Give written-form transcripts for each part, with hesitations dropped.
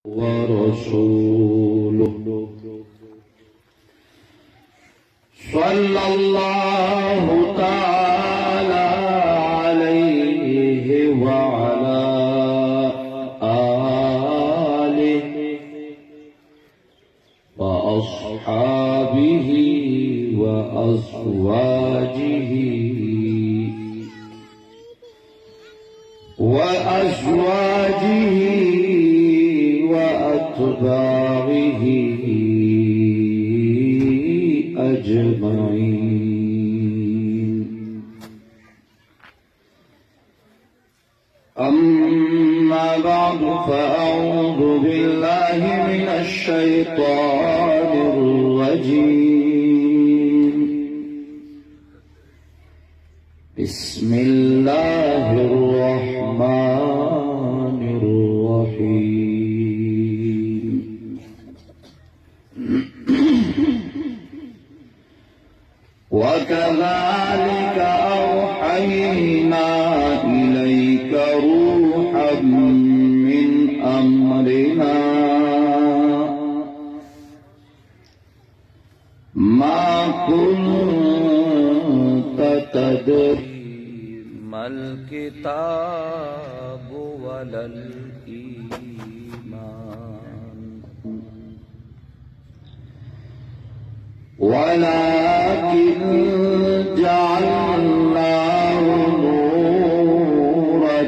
ورسوله صلى الله تعالى عليه وعلى آله وأصحابه وأزواجه وأتباعه أجمعين. أما بعد فأعوذ بالله من الشيطان الرجيم. بسم الله الرحمن الرحيم. وكذلك أوحينا إليك روحا من أمرنا ما كنت تدري ما الكتاب ولا الإيمان ولكن جعلناه نورا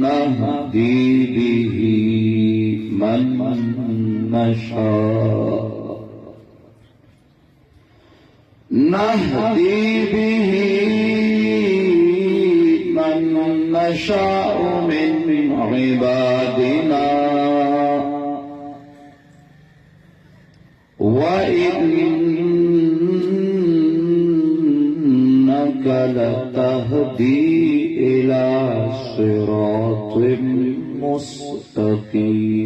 نهدي به من نشاء من عبادنا وإنك لتهدي إلى صراط مستقيم.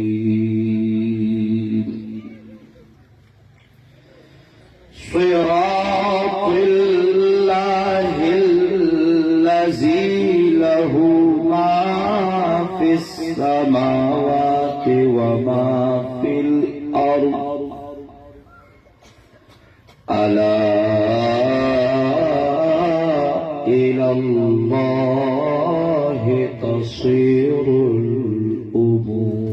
صراط الله الذي له ما في السماوات وما في الأرض ألا إلى الله تصير الأمور.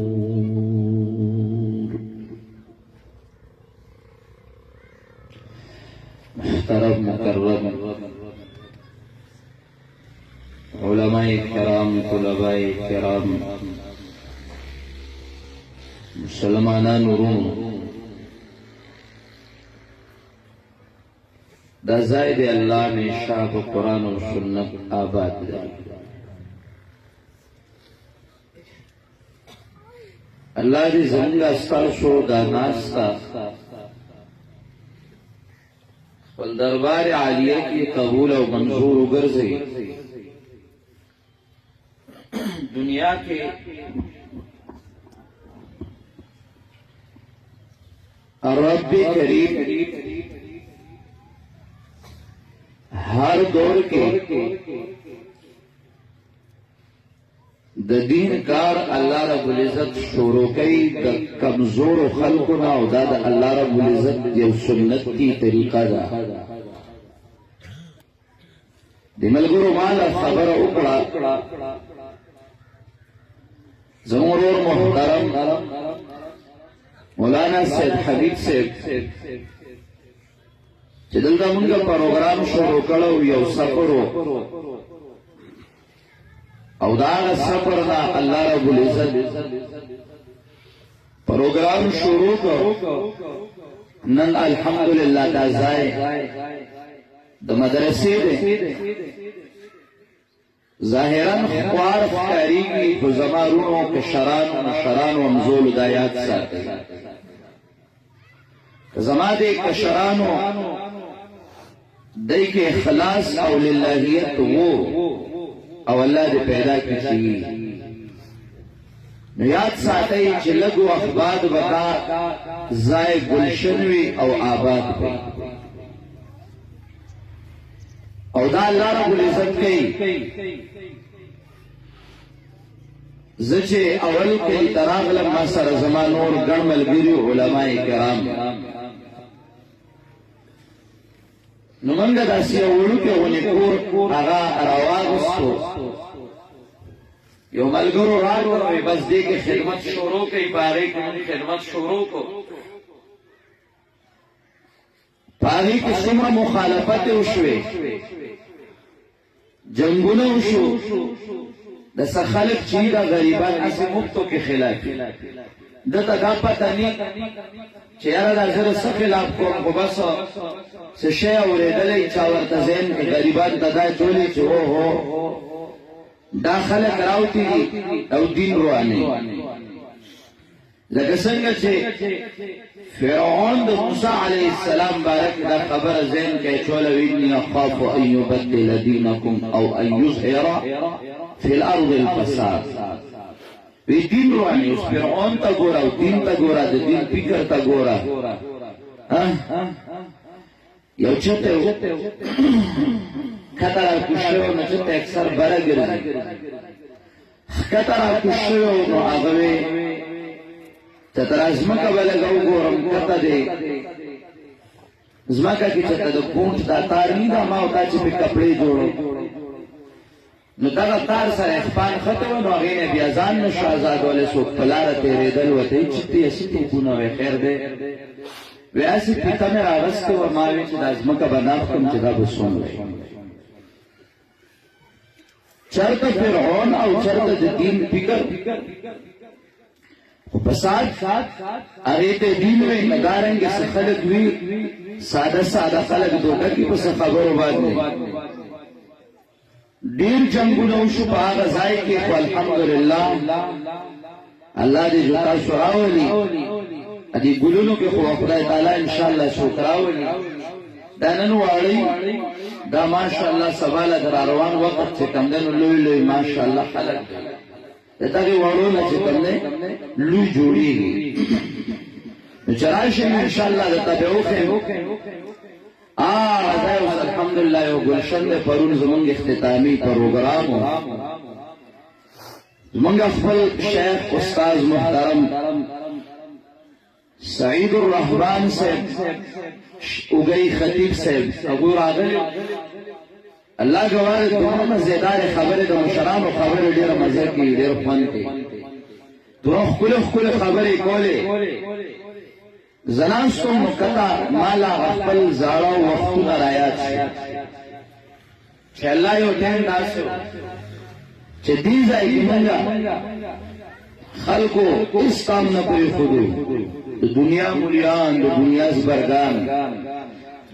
محترم مکرم علماء کرام، طلباء کرام، مسلمانان ورونو، دا زائد اللہ نے شاہ قرآن و سنت آباد دے. اللہ دی زمینہ استاسو دا ناستا والدربار عالیہ کی قبول و منظور گرزی دنیا کے رب کریم ہر دور کے دین کار اللہ رب العزت شروع کئی دا کمزور و خلقنا او دا اللہ رب العزت یو سنت کی طریقہ دا. دی ملگرو مالا خبر اکڑا زمورور محترم مولانا سید حبیب سید چې دلته مونږ پروګرام شروع کړو یو سفرو او دا سفر دا الله رب العزت پروګرام شروع کړو. نن الحمدلله دا ځای د مدرسې دی ظاهرا خوار ښکارېږي خو زما رونو کشران مشران و همزولو دا یاد ساتئ که زما دې کشرانو دای کې اخلاص او للهیت وو او الله دې پیدا کړي نو یاد ساتئ چې لږ وخت بعد به دا ځای ګلشن وي او آباد وي او دا الله رب العزت کوي زچه اول کلی تراغلم ما سر زمان نور ګڼ ملګري علماء کرام نو موږ داسې یو وړوکی غونې کور هغه راواغوستو یو ملګرو راغلل وایي بس دې کې خدمت شروع کړئ په هغې کې موږ خدمت شروع کړو په هغې کې څومره مخالفتې وشوې جنګونه وشو د څه خلک چې دا غریبان هسې مفتو کې خلاف دته دا پته نه چې یاره دا زه د څه خلاف کوم خو بس څه شی اورېدلی چا ورته ذهن کې غریبان ته دا چولې چې اوهو دا خلک راوتي دي او دین رواني لکه څنګه چې فرعون د موسی علیه السلام بارک دا خبره ذهن کې چوله ویني اخاف ان یبدل دینکم او ان یظهر فی الارض الفساد وی دین رواني اوس فرعون ته ګوره او دین ته ګوره د دین فکر ته ګوره یو چته کته راکوشو نو چته اکثر بره ګرځي کته راکوشو نو هغه چته ازمکه بلګو ګورم کته دی ازمکه کې چته د پونټ دا تار نه دا ما او تا چې په کپڑے جوړو نو دا تار سره اخفان ختم نو هغه نه بیا ځان نشو آزادول سو پلار تیرېدل وته چې ته اسی کو نو خیر دی ویاسي پته مې راغسته و ما وی چې د ازمکه بناف کوم چې دا بسون چرته فرعون او چرته د دین فکر فساد هغه ته دین وی نګارنګ څه خلک وی ساده خلک دوکه کې په خبرو باندې ډیر جنگونه وشو په هغه ځای کې خو الحمدلله الله دې جوتا شراولي دې ګلونو کې خو خدای تعالی ان شاء الله شکراولي دا نن واړی دا ماشاء الله سواله در روان وخت چې کمندنو لوی ماشاء الله خلک دا کې وړو نه چې کمنه لوی جوړیږي چرایشه ان شاء الله دا تبعوخه دا الحمدلله یو ګلشن د پرون زمونږ اختتامی پروګرام زمونږ خپل شیخ استاد محترم سعید الرحمن صاحب اوګي خطیب صاحب ابو راغلی الله گواه دوه مزیدار خبره د مشرانو خبره ډیره مزه کی ډیر خوند کی دوه خپل خبرې کولې زنانستو مکتا مالا خپل زاړه وختونه رايات چې الله یو ټیم داسو چې دې ځای کې مونږه خلکو اس کام نه کوي خودو د دنیا مليان د دنیا زبرګان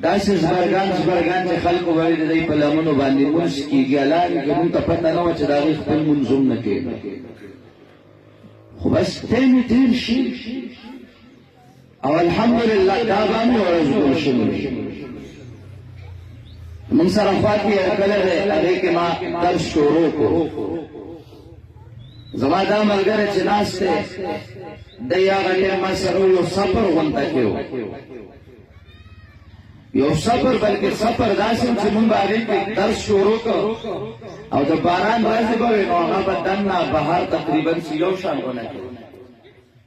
داسې زبرګان چې خلکو وایي د دې په لمنو باندې مونږ کیږي لاره کې مونږ ته پته نه و چې دا خپل منظم نه کوي خو بس ته تیر شي او الحمدلله دا باندې ورزو شنو من صرفات یې کله هغه کې ما درس شروع کو زما دا ملګری چې ناشته د یاغه ما سره یو سفر غونډه کېو یو سفر بلکې سفر داسې چې مونږ باندې درس شروع کو او د باران راځي به نو هغه بدنه بهر تقریبا یو شان غونډه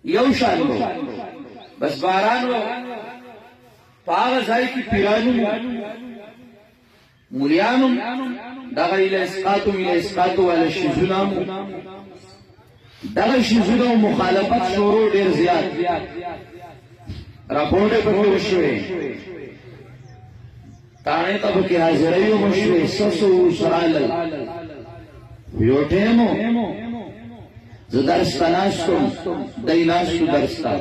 یو شان بس باران و پاغ ځای کې پیرانو مولیانو دغه اسقاطو ولا شیزونامو دغه شیزونو مخالفت شروع ډیر زیات راپورټ په وشوي تانه ته کې حاضرایو مشوي سسو سرال یو ټیمو زدرس تناستم دیناستو درستا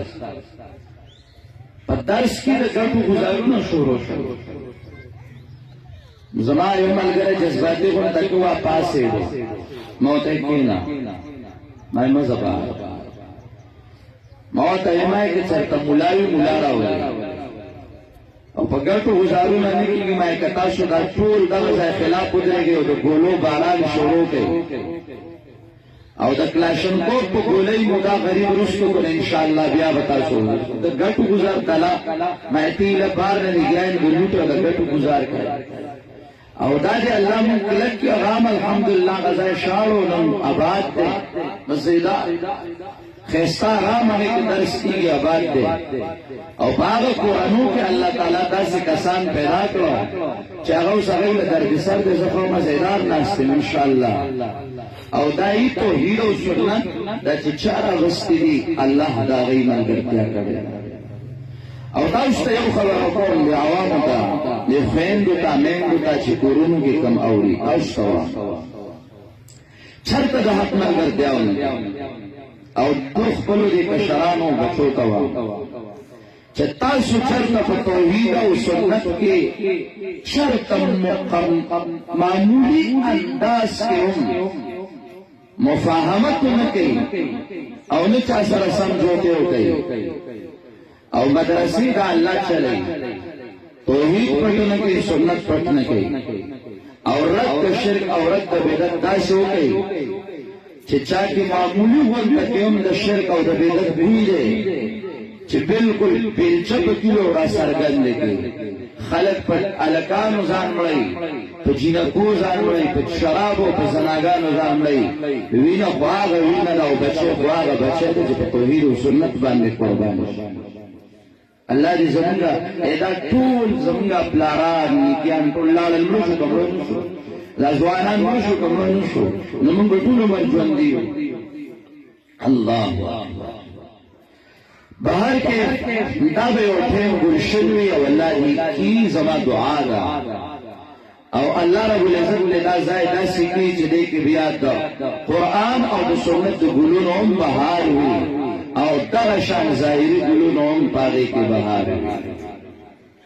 په درس کې د ګټو گزارونه شروع شو زما یو ملګری جذباتي غونډه کې وا پاسې دی موته کینا مې مزبا موته یې مې کې چرته مولا راوړل او په ګټو گزارونه نه کېږي مې کتا شو دا ټول دغه خلاف ودرېږي او د ګولو باران شروع کړي او د کلاشنکوف په ګولۍ مو دا غریب رسو کړ ان شاء الله بیا وتا شو د ګټو گزار کلا مې تیله بار نه لګیان ګلوټو د ګټو گزار کړ او دا دی اللہ من کلک کی اغام الحمدللہ غزای شاڑو نم آباد دے مزیدہ خیستہ اغام آنے کے درس کی آباد دے او باغ قرآنوں کے اللہ تعالیٰ دا سے کسان پیدا کرو چاہو سغیل در بسر دے زخو مزیدار ناستیم انشاءاللہ او دائی توحید و سنت دا چچارا غستی دی اللہ دا غی ملگر کیا کرے او تاسو یو خبر کوم دی عوامو ته دی خویندو ته میندو ته چې کورونو کې کم اوري تاسو چرته د حق ملګرتیاونه او د خپلو دې کشرانو بچو ته وایي چې تاسو چرته په توحید او سنت کې چرته معمولی انداز کې هم مفاهمت نه کوي او نه چا سره سمجھوته کوي او مدرسی دا اللہ چلے توحید پٹھنے کی سنت پٹھنے کی اور رد شرک اور رد بدعت دا سے ہو گئی چچا کی معمولی ون تکیم دا شرک اور دا بدعت بھی دے چھ بالکل پلچپ کلو را سرگن دے کی خلق پر علکانو زان مڑائی پا جینکو زان مڑائی پا شرابو پا زناگانو زان مڑائی وینا خواغ وینا دا بچے خواغ بچے دے چھ توحید و سنت باندے قربان اللہ دی زمانگا ایدا طول زمانگا پلاران نیکیان طول لال المرشو کمرو نشو لازوانان مرشو کمرو نشو نمانگا طول مرجوان دیو اللہ بہر کے دابے اٹھیں گلشنوی او اللہ نیکی زمان دعا دا او اللہ رب العزت لدا زائدہ سکی چدے کی بیاد دا قرآن او دا سنت گلون ام بہار ہوئی او دغشان ظاہری گلون ام پاگے کی بہار ہوئی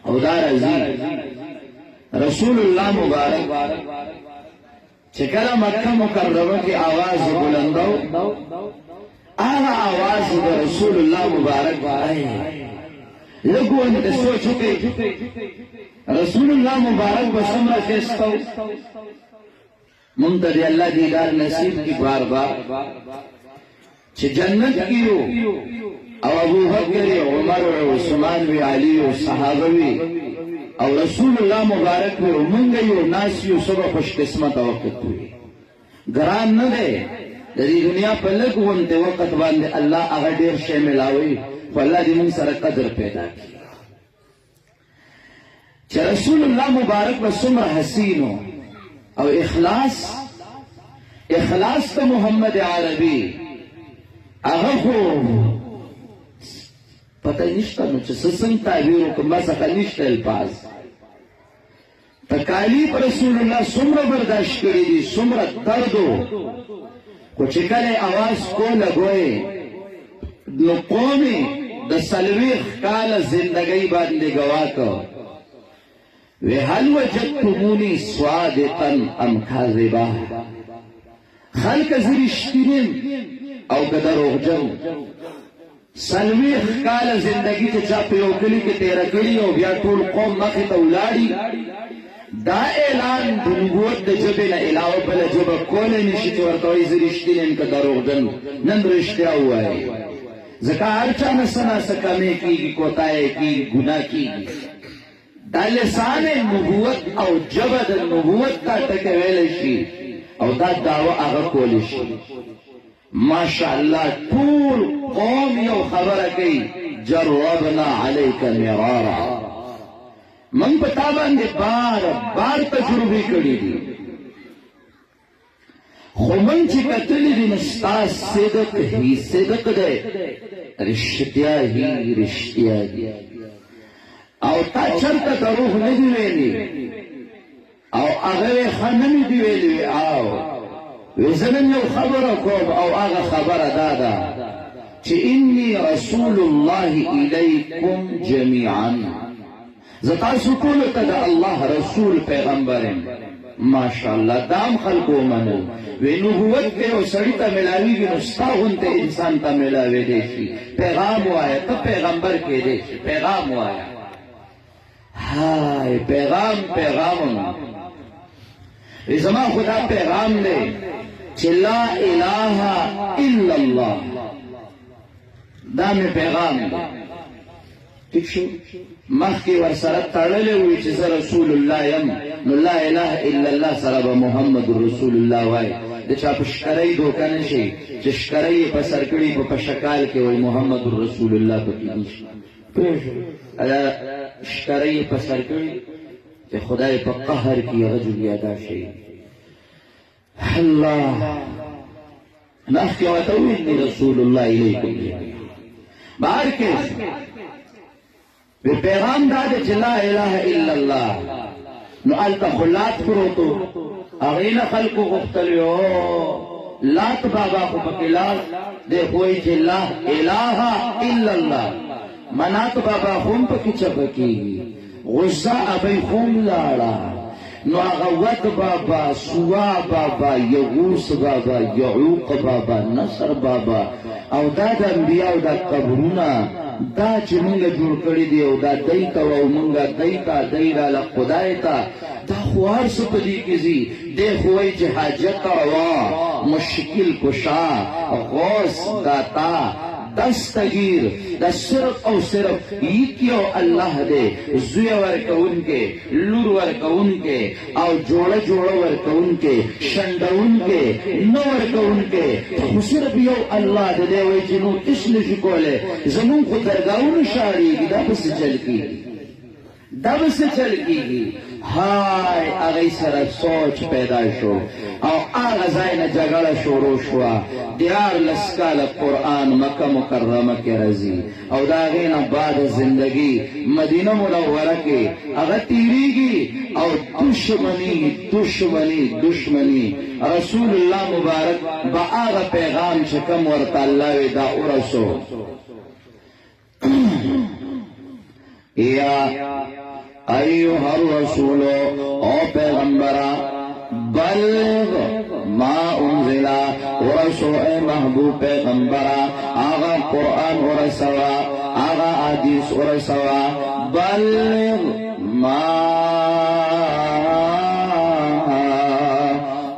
او دار عزیز رسول اللہ مبارک چکل مکہ مکرمہ کی آواز بلندو آغا آواز دا رسول اللہ مبارک آئے لگو انت سوچو کے رسول اللہ مبارک بسم رکھستو منتدی اللہ دیدار نصیب کی بار بار چھ جنت کیو او ابو بکر عمر عثمان و علی و صحابوی او رسول اللہ مبارک و منگیو ناسیو سبا خوش قسمت وقت ہوئی گران نہ دے دی دنیا پر لگ ونتے وقت باندے اللہ اگر دیر شے ملاوی تو اللہ دی من سر قدر پیدا کی چھ رسول اللہ مبارک و سمر حسینو او اخلاص تا محمد عربی اگر خو پتہ نشتا نو چھ سسنگ تعبیرو کم بسا نشتا الپاز تکالیف رسول اللہ سمر برداشت کری دی سمر دردو کو چکلے آواز کو لگوئے نو قومی دا سلویخ کال زندگی باندے گواکا وی حل وجدتمونی صادقا ام کاذبا خلق زرشتنیم او قدر اغجم سلویخ کال زندگی چا چاپیو کلی کے تیرا کلی او بیا طول قوم مخت اولاڑی دا اعلان دنبوت دا جبنا علاوہ بلا جبا کولے نشیت ورطوئی زرشتنیم کا دروغجن نن رشتیا ہوا ہے زکا ہرچا نسنا سکامے کی کوتائے کی گناہ کی دا لسان نبوت او جبد نبوت تا تکویلشی او دا دعوی آغا کولشی ماشاءاللہ طول قوم یو خبر کی جربنا علیک مرارا من پتابان دے بار تجربی کری دی خمن چی کتلی دی نستاز صدق ہی صدق دے رشتیا ہی او تا چرتا دروح ندی ویلی او اغوی خانمی دی ویلی آو وزنن یو خبر کوب او آغا خبر دادا چی انی رسول اللہ الیکم جمیعا زتاسو کولتا دا اللہ رسول پیغمبرم ماشاءاللہ دام خلقو منو وی نبوت کے او سڑیتا ملاوی گی نستاغن تے انسان تا ملاوی دیشی پیغام آیا تا پیغمبر کے دیشی پیغام آیا ہائے پیغام ازما خدا پیغام دے چھ لا الہ الا اللہ دا میں پیغام دے ٹھیک شو مخکې ورسره تړلی وي چې زه رسول الله یم نو لا اله الا الله سره به محمد رسول الله وایي د چا په شکرۍ دوکه نه شي چې شکرۍ یې په سر کړي په شکال کې وایي محمد رسول الله پکې نشي پوه شو شکرۍ یې په سر کړي چې خدای په قهر کې هغه جوړیادا شي الله مخکې ورته وویل رسول الله الیکم بهر کې پیغام دا دی چې لا اله الا الله نو هلته خو لات پروت و هغې نه خلکو غوښتل لات بابا خو پکې لات دی خو وایي چې لا اله الا الله منات بابا خو هم پکې چپه کېږي غصه ابۍ خو هم لاړه نو هغه ود بابا سوا بابا یغوس بابا یعوق بابا نصر بابا او دا د انبیاو دا قبرونه دا چې مونږ جوړ کړي دي او دا دی ته او مونږ دی ته دی راله خدای ته دا خو هر څه په دې کې ځي دی خو وایي چې حاجت روا مشکل کشا غوث داتا دستگیر دا صرف او صرف یکیو اللہ دے زوی ورکون کے لور ورکون کے او جوڑا جوڑا ورکون کے شندون کے نو ورکون کے خو صرف یو اللہ دے وی جنو اس نشی کولے زمون خود درگاون شاری کی دا بس چل کی دا بس چل کی ہائے اگئی سر سوچ پیدا شو او آغا زائن جگڑا شروع شوا دیار لسکال قرآن مکہ مکرمہ کے رضی او داغین بعد زندگی مدینہ منورہ کے اگا تیری گی او دشمنی دشمنی دشمنی رسول اللہ مبارک با آغا پیغام چکم ورطا اللہ دا ارسو یا ایوہ الرسول او پیغمبرہ بلغ ما انزلا ورسول محبوب پیغمبرہ آغا قرآن ورسوا آغا حدیث ورسوا بلغ ما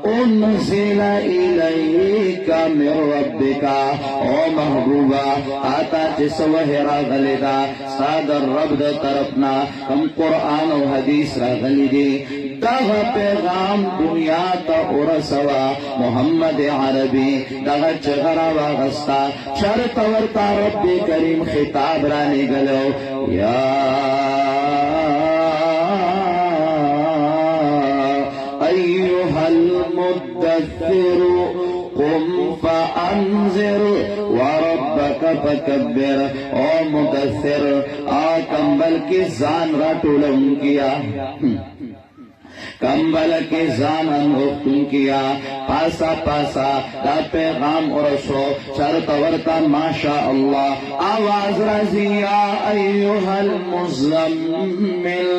انزل الیک من ربک او محبوبا آتا جس وحی را غلیدا صادر رب دا طرفنا ہم قرآن و حدیث را غلیدی دغ پیغام دنیا تا ارسوا محمد عربی دغ چغرا واغستا شرط ورطا رب کریم خطاب رانی گلو یا ایوہ المدثر قم فانذر وربك فكبر او مدثر کمبل کی زان را ٹولن کیا کمبل کی زان انغفتن کیا پاسا پاسا دا پیغام ارسو شرط ورطا ماشاء اللہ آواز رازی یا ایوہ المزمل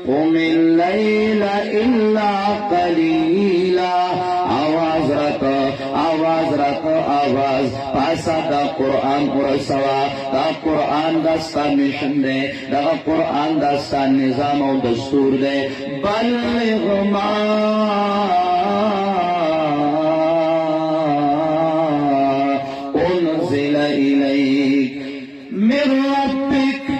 قم اللیل الا قلیلا آواز رات آواز پاسا دا قرآن ارسوا دا قرآن داستا مشن دے دا قرآن داستا نظام و دستور دے بلغ ما انزل الیک من ربک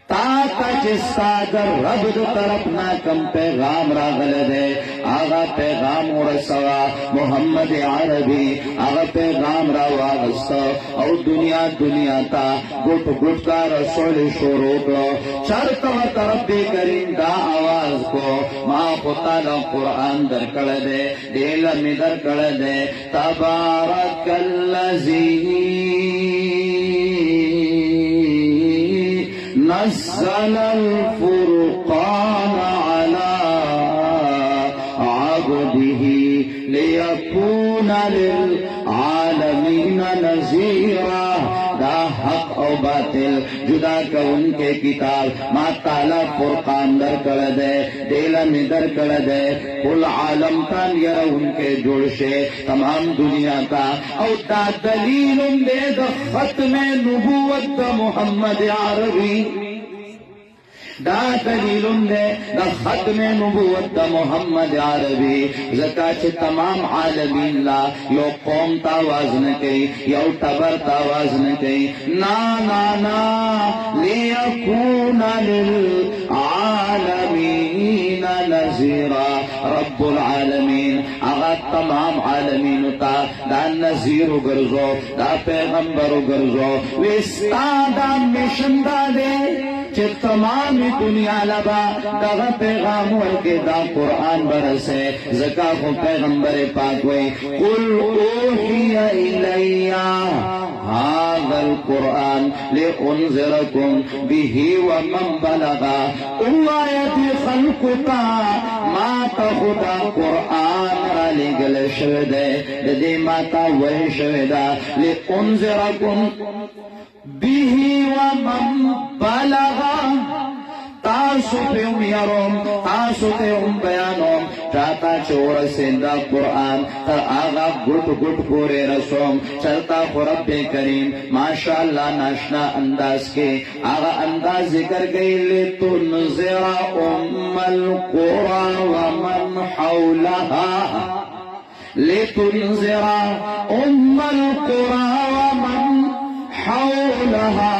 تا جستا در رب دو طرفنا کم پیغام راغل دے آغا پیغام ورسوا محمد عربی آغا پیغام را واغستا او دنیا تا گٹ گٹ کا رسول شروع کرو چرتا و طرف کریم دا آواز کو ما خطا دا قرآن در کڑ دے دیل می در کڑ دے تبارک اللذی نزل الفرقان على عبده ليكون للعالمين نذيرا دا حق او باطل جدا کون کے کتاب ما تعالی فرقان در کر دے دیل میں در کر دے کل عالم تان یر ان کے جوڑ شے تمام دنیا کا او دا دلیل دے دا ختم نبوت دا محمد عربی دا دلیل دے دا ختم نبوت دا محمد عربی زکا چھ تمام عالمین لا یو قوم تاواز نکی یو تبر تاواز نکی نا نا نا لیا ليكون للعالمين نذيرا رب العالمین اغا تمام عالمینو تا دا نذیر گرزو دا پیغمبر گرزو وستا دا مشن دا دے کہ تمام دنیا لبا دا پیغام ورکے دا قرآن برسے زکا کو پیغمبر پاک وے قل اوحی الیہ هذا القرآن لأنذركم به ومن بلغا آیت خلقتا ما تخدا قرآن را لگل شوده دے ما تا وحی شوده لأنذركم به ومن بلغا تاسو پیوم یاروم تاسو پیوم بیانوم چاہتا چور سندہ قرآن تر آغا گٹ گٹ پورے رسوم چلتا رب کریم ماشاءاللہ ناشنا انداز کے آغا انداز ذکر گئی لتنذر ام القرى ومن حولها لتنذر ام القرى ومن حولها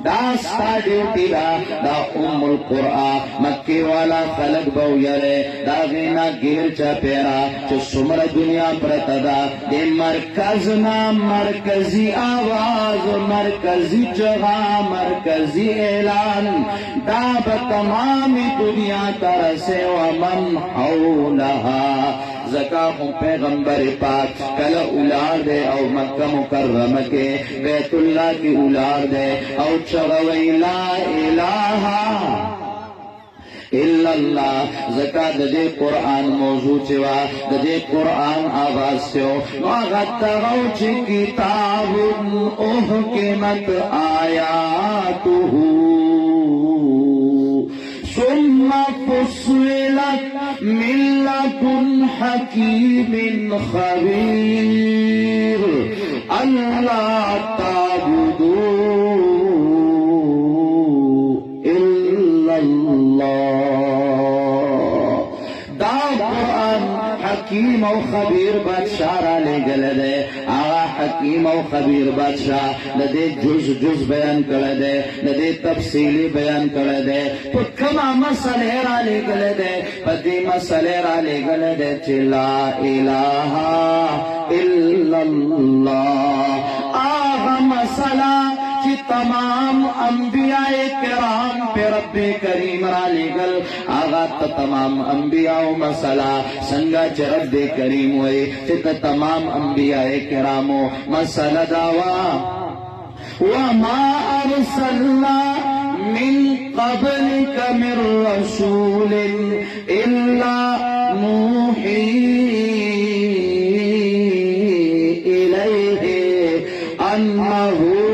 داستا ڈیوٹی دا ام القرآن مکی والا خلق بو یرے دا غینا گیر چا پیرا چو سمر دنیا پرتدا دے مرکزنا مرکزی آواز مرکزی جگہ مرکزی اعلان دا بتمام دنیا ترسے ومن حولها زکا خون پیغمبر پاک کل اولاد دے او مکہ مکرمہ کے بیت اللہ کی اولاد دے او چغوی لا الہ الا اللہ زکا دے قرآن موضوع چوا دے قرآن آواز سیو وغتغو چی کتاب احکمت آیاتہ ثم فصلت من لدن حكيم خبير ألا تعبدوا إلا الله دا قرآن حکیم و خبیر بادشاہ را لے گلے دے آغا حکیم و خبیر بادشاہ لدے جز جز بیان کرے دے لدے تفصیلی بیان کرے دے تو کما مسئلے را لے گلے دے پدی مسئلے را لے گلے دے چی لا الہ الا اللہ آغا مسئلہ چی تمام انبیاء کرام پہ رب کریم را لگل آغا تمام انبیاء و مسئلہ سنگا چی رب کریم ہوئی چی تمام انبیاء کرام و مسئلہ دعوا وما ارسلنا من قبلك من رسول الا نوحی الیہ انہو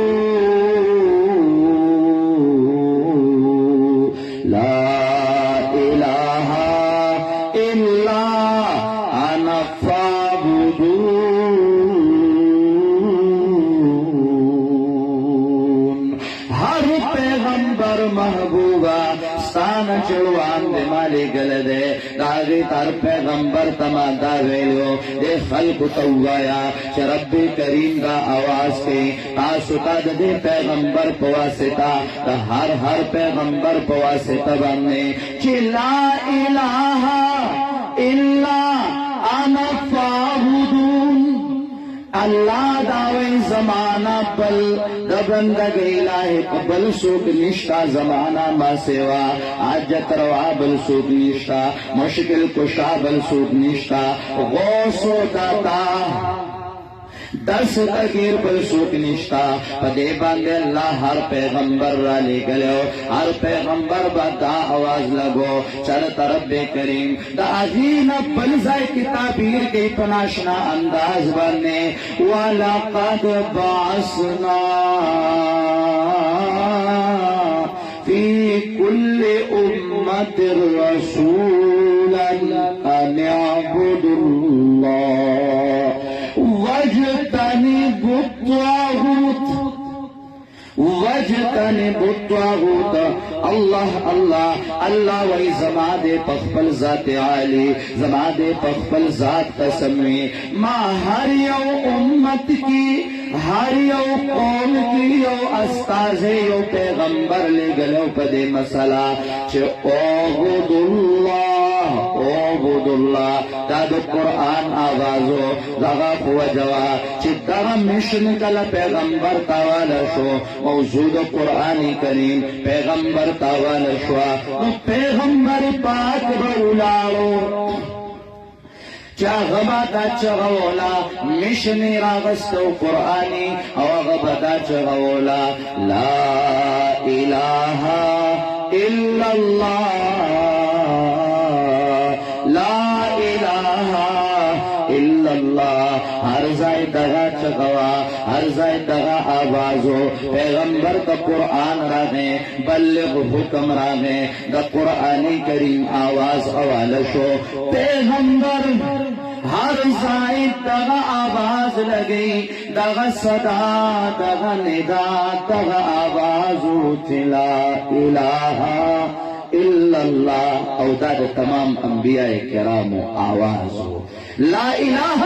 چلوان دے مالی گلدے داغی تار پیغمبر تما دا ویلیو دے خلق توایا چھ رب کریم دا آواز کے تاسو تا دے پیغمبر پواسطہ دا ہر پیغمبر پواسطہ باننے چھ لا الہ الا انا فاعبدون اللہ داوی زمانہ بل دبندگ الہ بل سوک نشتا زمانہ ما سوا حاجت روا بل سوک نشتا مشکل کشا بل سوک نشتا غوث و داتا دس تغیر بل سوک نشتا پدے باندے اللہ ہر پیغمبر را لے گلو ہر پیغمبر با دا آواز لگو چلتا رب کریم دا آغین بل زائی کی تعبیر کی پناشنا انداز بننے وَلَقَدْ بَعَثْنَا فِي كُلِّ أُمَّةٍ رَسُولًا أَنِ اعْبُدُوا اللَّهَ واجتنبوا الطاغوت اللہ اللہ اللہ وی زماد پخپل ذات عالی زماد پخپل ذات قسمی ما ہر یو امت کی ہر یو قوم کی یو استاذ یو پیغمبر لے گلو پدے مسئلہ چھے اعبد اللہ دا دو قرآن آوازو دغا فوجوا چھے دغا مشن کل پیغمبر تاوالا شو موجود قرآن کریم پیغمبر تاوالا شو پیغمبر پاک بولارو چا غبا دا چغولا مشنی راغستو قرآنی او غبا دا چغولا لا الہ الا اللہ لا الہ الا اللہ ہر زائد دغا چغوا ہر زائد دغا آوازو پیغمبر دا قرآن راگے بلغ حکم راگے دا قرآنی کریم آواز اوالشو پیغمبر ہر زائد دغا آواز لگئی دغا صدا دغا ندا دغا آوازو لا الہ الا اللہ او دا تمام انبیاء کرام آوازو لا الہ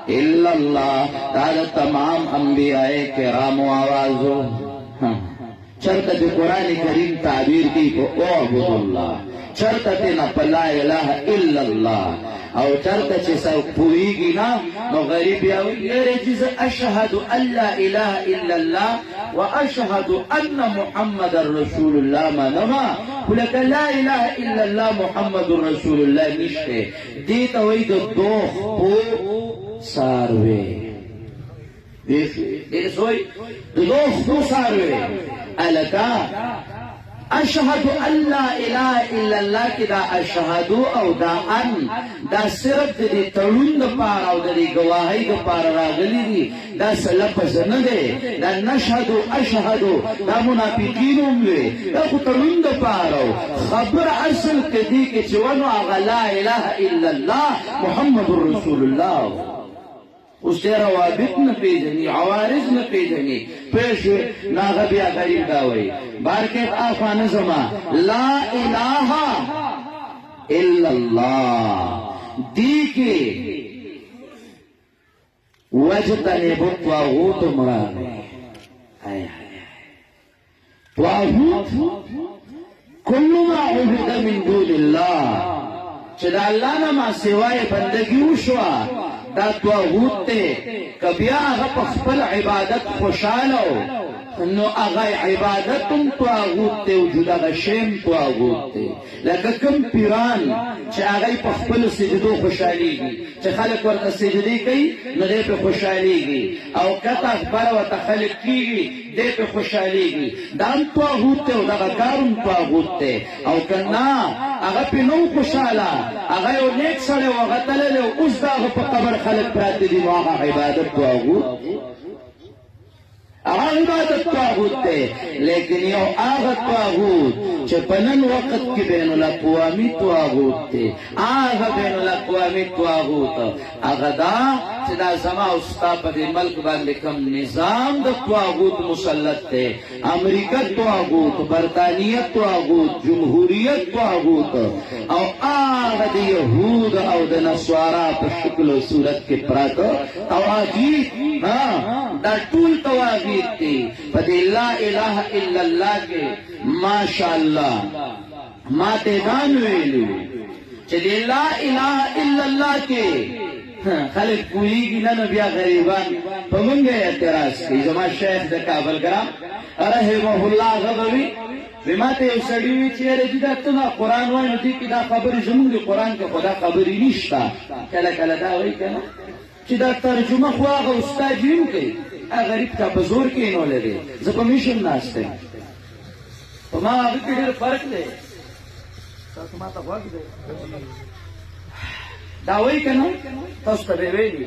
الا اللہ دا تمام انبیاء کرام آوازو چرتا دی قرآن کریم تعبیر کی کو اعبد اللہ چرتا تینا پا لا الہ الا اللہ او چرتا چی سو پوئیگی نا نو غریب یاوی میرے جز اشہد ان لا الہ الا اللہ و اشہد ان محمد رسول اللہ منما کلکا لا الہ الا اللہ محمد رسول اللہ نشتے دیتا وید دوخ پو ساروے دیکھ سوئی دوخ پو ساروے الکا اشہد ان لا الہ الا اللہ کی دا اشہدو او دا ان دا صرف دی تڑون دا پارا او دا دی گواہی دا پارا راگلی دی دا سلپس ندے دا نشہدو اشہدو دا منافقین املے دا خو تڑون دا پارا خبر اصل کدی کے چونو آغا لا الہ الا اللہ محمد رسول اللہ اس سے روابط نہ پیجنی عوارض نہ پیجنی پیش ناغا بیا غریب داوئی بارکت آفان زما لا الہ الا اللہ دی کے وجتنب الطاغوت مرانے طاغوت کل ما عبد من دون اللہ چلا اللہ نما سوائے بندگی وشوا دا طاغوت تے کبیا آغا پخپل عبادت خوشالو نو آغا عبادتم طاغوت تے وجود آغا شیم طاغوت تے لکہ کم پیران چھ آغای پخپل سجدو خوشالی گی چھ خلق ورطا سجدی کئی نو دے پہ خوشالی گی او کتا اخبار و تخلق کی گی دے پہ خوشالی گی دام طاغوت تے و دا کارم طاغوت تے او کنا آغا پہ نو خوشالا آغا یو نیک سڑے و آغا تلے و اس دا آغا پہ قبر خلق پراتی دی آغا عبادت طاغوت آغا عبادت طاغوت تے لیکن یو آغا طاغوت چھ پنن وقت کی بین الاقوامی طاغوت تے آغا بین الاقوامی طاغوت آغا دا چھ دا زما استا دی ملک باندے کم نظام دا طاغوت مسلط تے امریکہ طاغوت برطانیہ طاغوت جمہوریت طاغوت او آغا دی یہود او دا نسوارا پر شکل و صورت کے پرات او آجیت دا طول تواغیت تی پدی لا الہ الا اللہ کے ماشاءاللہ ما تیدان ویلو چلی لا الہ الا اللہ کے خلق پوئی گی ننو بیا غریبان پمنگے اعتراض کی زمان شیخ دا کابل گرام رحمہ اللہ غبوی بماتے یو سڑیوی چیرے جدا تنا قرآن وائی ندی کی دا خبری زمون دی قرآن کے خدا خبری نشتا کلا کلا دا وی کنا چی دا ترجمہ خواہ استاد جیم کئی غریب تا بزور کے انہوں لے دے زبا میشن ناستے تو ماں آگے کے دیر فرق لے تو ماں تا خواہ دے داوئی کنا تاستا بے ویلی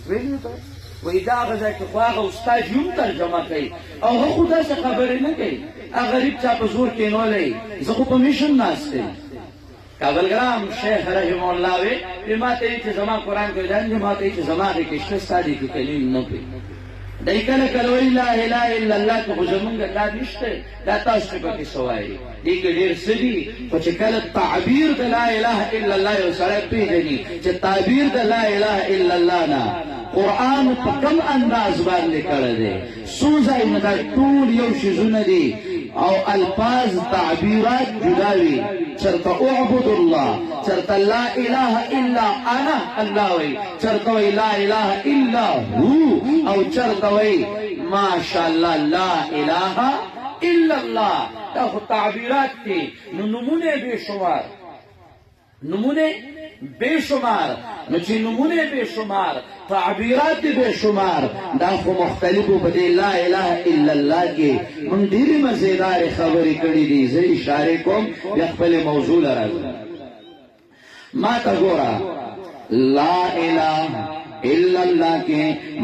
ویلی تو وی دا غزا کی خواہ استاد جیم ترجمہ کئی او خدا سے خبری نہ کئی غریب تا بزور کے انہوں لے زبا میشن ناستے کابل گرام شیخ رحمہ اللہ وی بماتے ایچ زمان قرآن کو جان جماتے ایچ زمان کے کشتستا دی کی کلیم نو پی دای کله کله وی لا اله الا الله کو زمونږ دا نشته دا تاسو په کې سوای دي کې ډیر سدي او چې کله تعبیر د لا اله الا الله یو سره پیژني چې تعبیر د لا اله الا الله نه قرآن په کم انداز باندې کړی دی څو ځایونه دا ټول یو شیزونه دي او الفاظ تعبیرات جدا وي چرته اعبد الله چرته لا اله الا انا الله وي چرته وي لا اله الا هو او چرته وي ماشاء الله لا اله الا الله دا خو تعبیرات دي نو نمونه بشمار نمونه بشمار نو چې نمونه بشمار تعبیرات بشمار دا خو مختلفو په دې لا اله الا الله کې موږ ډېرې مزیدار خبرې کړې دي زه اشاره کوم بیا خپل موضوع لراځم ما ته ګوره لا اله الا الله کے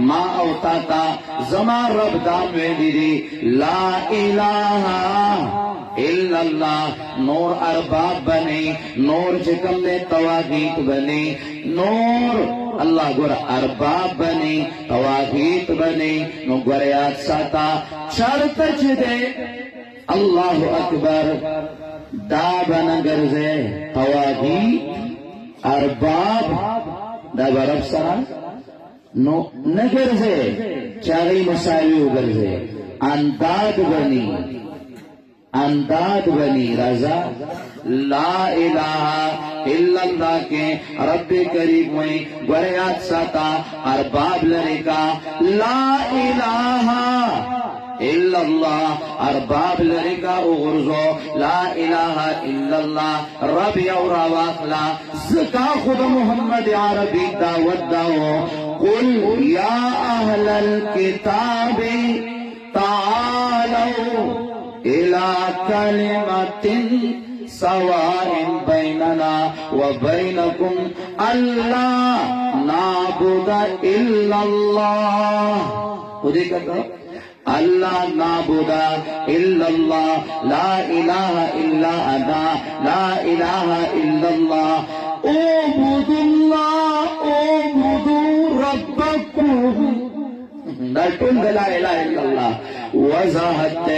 ما اوتا تا زما رب دام ویلی دی لا الہ الا اللہ نور ارباب بنے نور چکم دے تواغیت بنے نور اللہ گر ارباب بنے تواغیت بنے نو گریات ساتا چرت چدے اللہ اکبر دا بنگر زے تواغیت ارباب دا برب سرا نو نگرزے چاگئی مساوی اگرزے انداد بنی رضا لا الہ الا اللہ کے رب کریم میں گریات ساتا ارباب لرکا لا الہ الا اللہ ارباب لرکا اغرزو لا الہ الا اللہ رب یورا واخلا زکا خود محمد عربی دعوت داو قل یا اہل الكتاب تعالوا الى کلمت سواء بیننا وبینکم اللہ نعبد الا اللہ خودی کہتا اللہ نعبد الا اللہ لا الہ الا انا لا الہ الا اللہ اعبدوا اللہ اعبدوا ربکم دا ٹول لا الہ الا اللہ وضاحت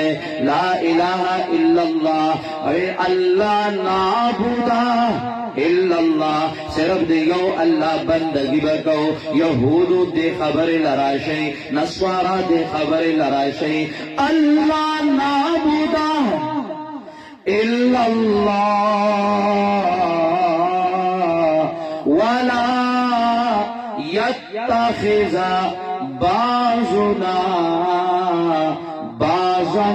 لا الہ الا اللہ اے اللہ نعبد الا اللہ صرف دیگو اللہ بندگی بکو یہودو دے خبر لراشی نصوارا دے خبر لراشی اللہ نعبد الا اللہ ولا يتخذ بعضنا بعضا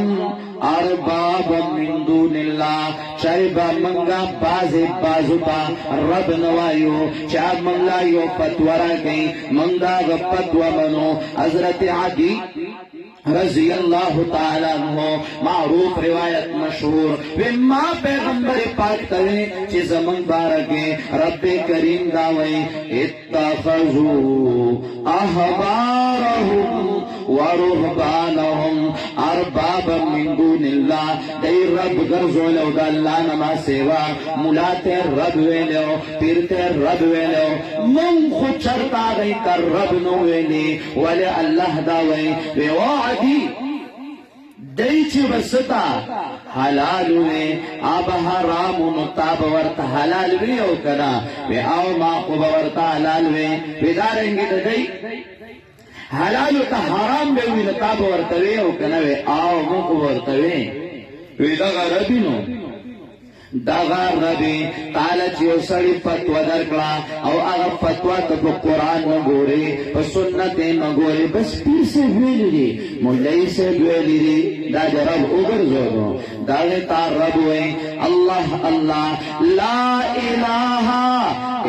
اربابا من دون اللہ چاہیبا منگا بازو تا رب نوائیو چاہ منگلا یو پتورا گئی منگا غ پتوا منو حضرت عدی رضی اللہ تعالیٰ عنہ معروف روایت مشہور وما پیغمبر پاک توی چیز من بارکے رب کریم داوئی اتخذوا احبارهم ورهبانهم اربابا من دون اللہ دی رب گرزو لو دا اللہ نما سیوا ملا تیر رب ویلو پیر تیر رب ویلو من خود چرتا گئی کر رب نو ویلی ولی اللہ داوئی وعدی دی چی بستا حلال وی آب حرام نتاب ورطا حلال وی او کنا وی آو ماقوب ورطا حلال وی وی دارنگی دا دی حلالو تا حرام بیوی نتاب ورطا وی او کنا وی آو ماقوب ورطا وی وی دا غربی نو دغه ربی تعالی چې سړی فتوا درکړه او هغه فتوا ته په قران نه ګوري په سنت نه ګوري بس پیر سے ویلي دي مولوی سے ویلي دي دا رب وګرځو دا تا رب وای الله الله لا اله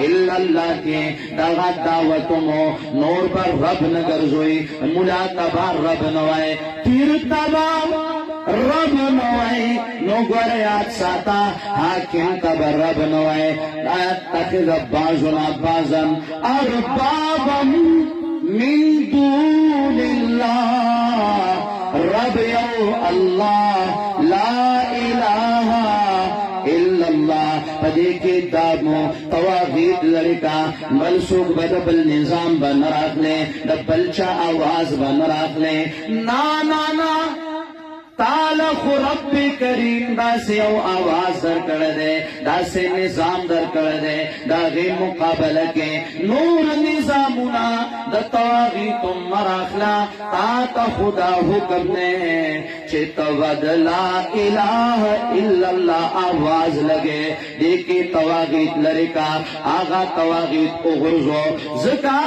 الا الله کې دغه دعوت مو نور پر رب نه ګرځوي مولا تبار رب نه وای پیر تبا رب نوائے نو گوریات ساتا حاکم تب رب نوائے لا تخذ بعضنا بعضا اربابا من دون اللہ رب یو اللہ لا الہ الا اللہ پدے کے دامو تواغید لڑکا بل سوک بدبل نظام بن راک لے دبل چا آواز بن راک لے نا نا نا تالا خو رب کریم دا سے او آواز در کردے دا سے نظام در کردے دا غی مقابلہ کے نور نظامنا دا تواغیت مراخلا تا تا خدا حکم نے چھتا ود لا الہ الا اللہ آواز لگے دیکھے تواغیت لرکا آغا تواغیت اغرزو زکا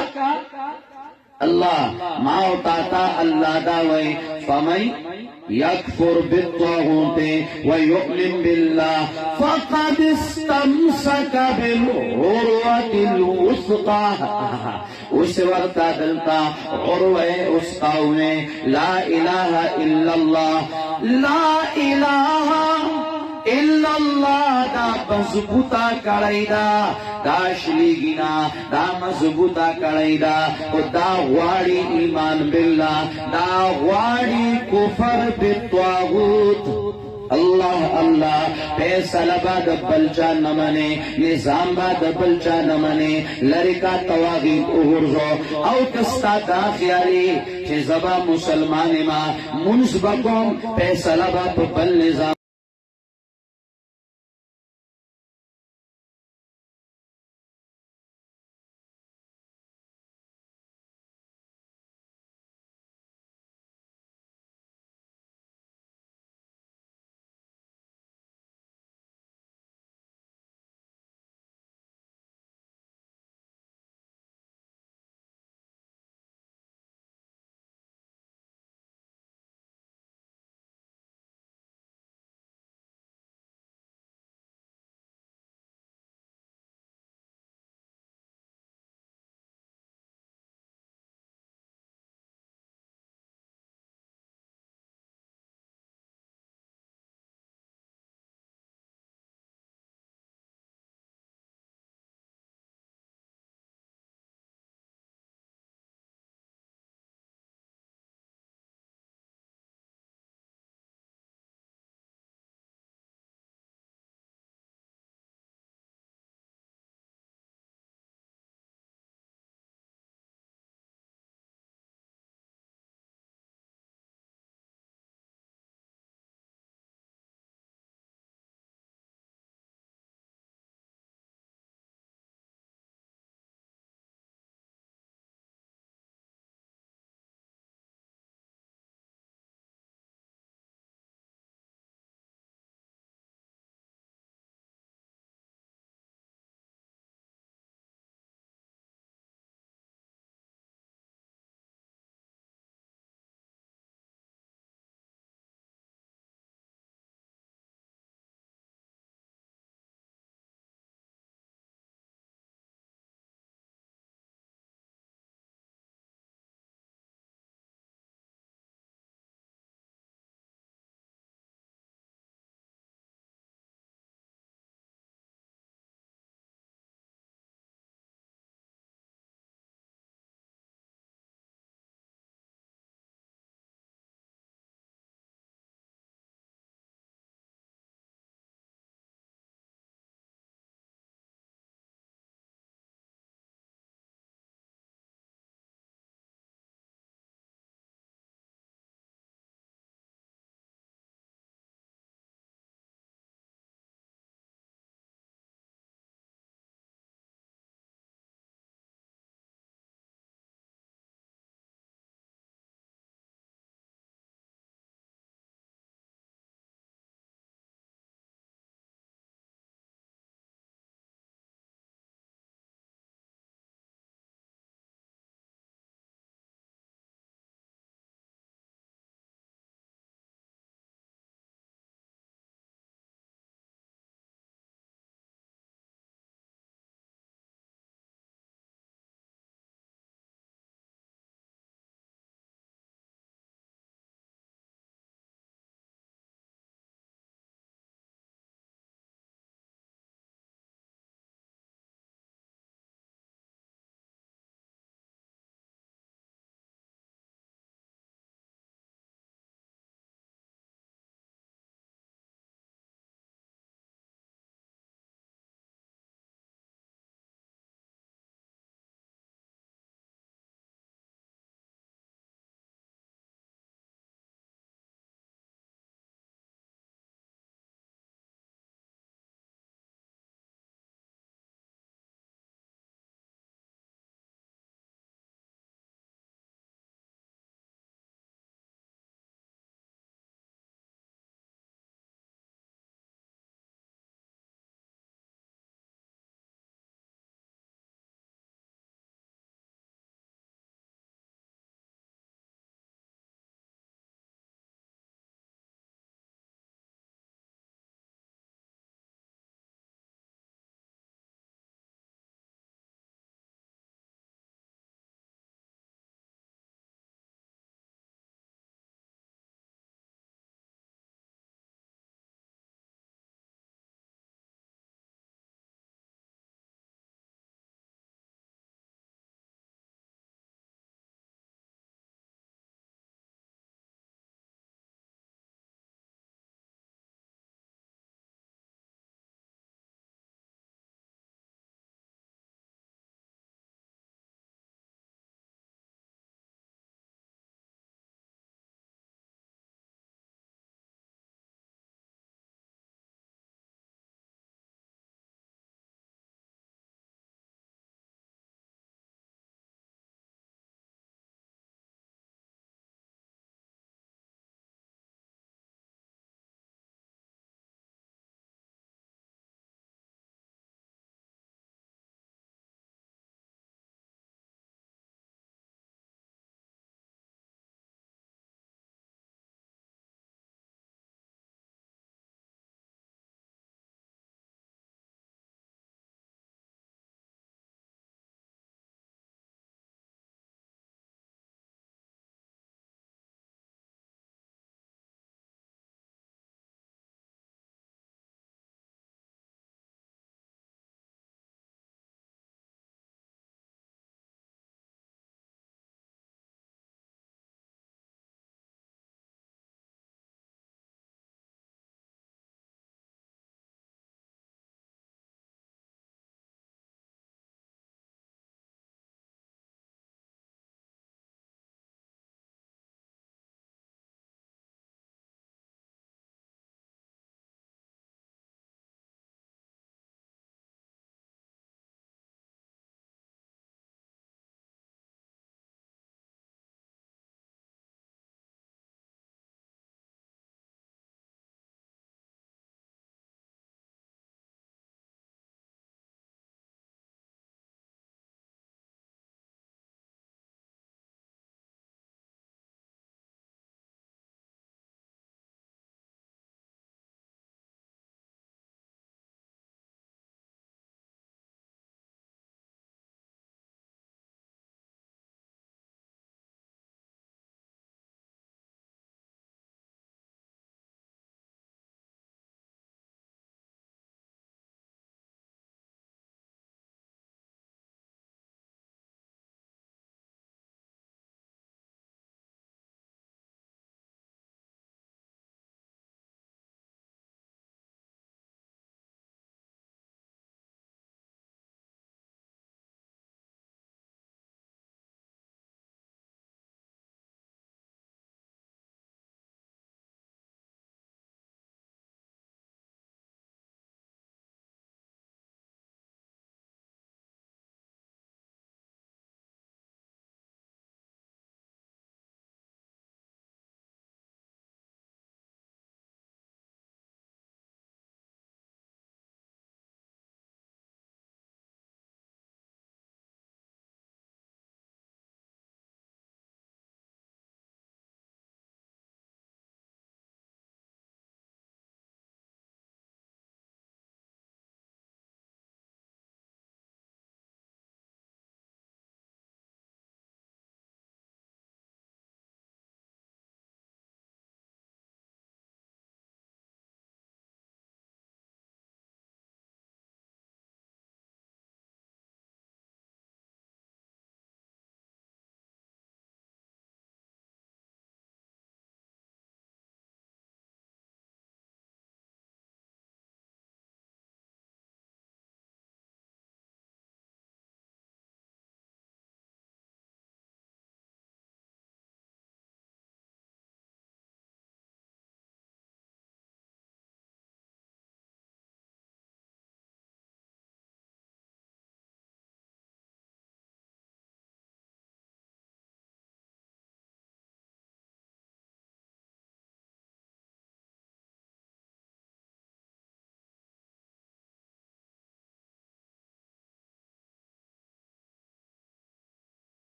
اللہ ماو تاتا اللہ داوئی فمن يكفر بالطاغوت ويؤمن بالله فقد استمسك بالعروة الوثقى اس وقت دلتا عروة وثقى لا إله إلا الله لا إله الا اللہ دا مضبوطا کڑائی دا شلیگینا دا مضبوطا کڑائی دا دا غواری ایمان باللہ دا غواری کفر بالطاغوت اللہ اللہ فیصلہ با دبل چا نمانے نظام با دبل چا نمانے لرکا تواغیت اغرزو او کستا دا خیالی چه زبا مسلمان ما منزبکم فیصلہ با بل نظام